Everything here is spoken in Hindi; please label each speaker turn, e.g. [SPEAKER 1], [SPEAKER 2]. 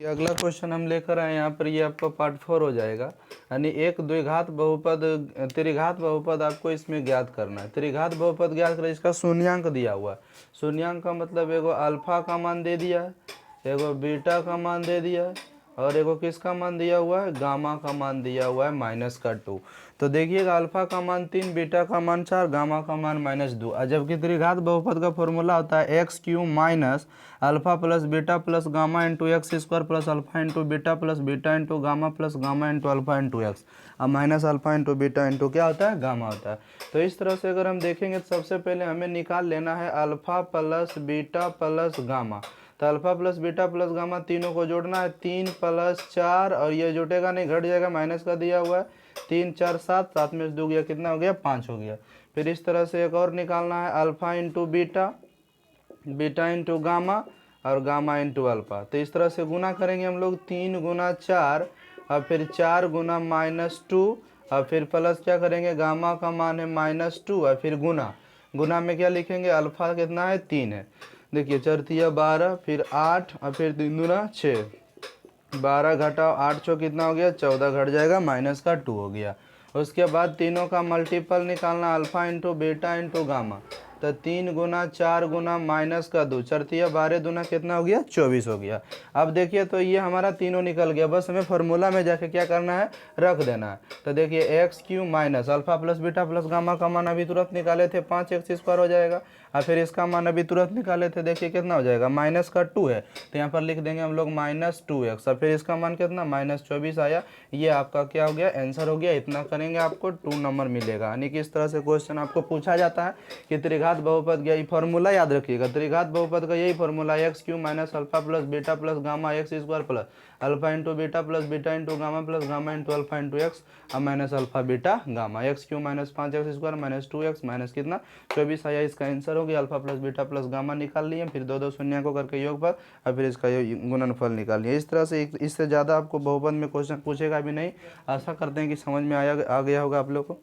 [SPEAKER 1] ये अगला क्वेश्चन हम लेकर आए यहाँ पर, ये आपका पार्ट 4 हो जाएगा। यानी एक द्विघात बहुपद त्रिघात बहुपद आपको इसमें ज्ञात करना है। त्रिघात बहुपद ज्ञात करें, इसका शून्यांक दिया हुआ है। शून्यांक का मतलब एगो अल्फा का मान दे दिया है, एगो बीटा का मान दे दिया है, और एगो किसका मान दिया हुआ है, गामा का मान दिया हुआ है -2। तो देखिएगा अल्फा का मान 3, बीटा का मान 4, गामा का मान -2। और जबकि त्रिघात बहुपद का फॉर्मूला होता है x³ minus alpha plus beta plus gamma into x square plus alpha into beta plus beta into gamma plus gamma into alpha into x. अब minus alpha into beta into क्या होता है, गामा होता है। तो इस तरह से अगर हम देखेंगे तो सबसे पहले हमें निकाल लेना है alpha plus beta plus gamma. तो alpha plus beta plus gamma तीनों को जोड़ना है, 3 + 4, और ये जुटेगा नहीं, घट जाएगा, माइनस का दिया हुआ है। 3 4 7, 7 में से 2 गया, कितना हो गया, 5 हो गया। फिर इस तरह से एक और निकालना है alpha into beta, beta into gamma, और गामा इंटू अल्फा। तो इस तरह से गुना करेंगे हम लोग, 3 × 4, और फिर 4 × -2, और फिर प्लस क्या करेंगे, गामा का मान है -2, और फिर गुना में क्या लिखेंगे, अल्फा कितना है, 3 है। देखिए 4 × 12, फिर 8, और फिर 3 × 6, 12 घटाओ 8 छो कितना हो गया, 14, घट जाएगा, -2 हो गया। उसके बाद तीनों का मल्टीपल निकालना, alpha into beta into gamma. तो 3 × 4 × -2, 4 × 12, दूना कितना हो गया, 24 हो गया। अब देखिए तो ये हमारा तीनों निकल गया, बस हमें फार्मूला में जाके क्या करना है, रख देना है। तो देखिए x³ minus alpha plus beta plus gamma का मान अभी तुरंत निकाले थे, 5x² हो जाएगा। और फिर इसका मान अभी तुरंत निकाले थे, देखिए कितना हो जाएगा, -2 है, तो यहाँ पर लिख देंगे हम लोग -2x। और फिर इसका मान कितना, -24 आया। ये आपका क्या हो गया, आंसर हो गया। इतना करेंगे आपको 2 नंबर मिलेगा। यानी कि इस तरह से क्वेश्चन आपको पूछा जाता है कि त्रिघात बहुपद का, यही फॉर्मूला याद रखिएगा, त्रिघात बहुपद का यही formula, x³ minus alpha plus beta plus gamma x² plus alpha into beta plus beta into gamma plus gamma into alpha into x, और minus alpha beta gamma. x³ minus 5x² -2x minus कितना, 24 आया। इसका आंसर हो गया। Alpha plus beta plus gamma निकाल लिए, फिर 2 2 शून्य को करके योग पर, और फिर इसका गुणनफल निकाल लिया। इस तरह से इससे ज़्यादा आपको बहुपद में क्वेश्चन पूछेगा भी नहीं। आशा करते हैं कि समझ में आ गया होगा आप लोग को।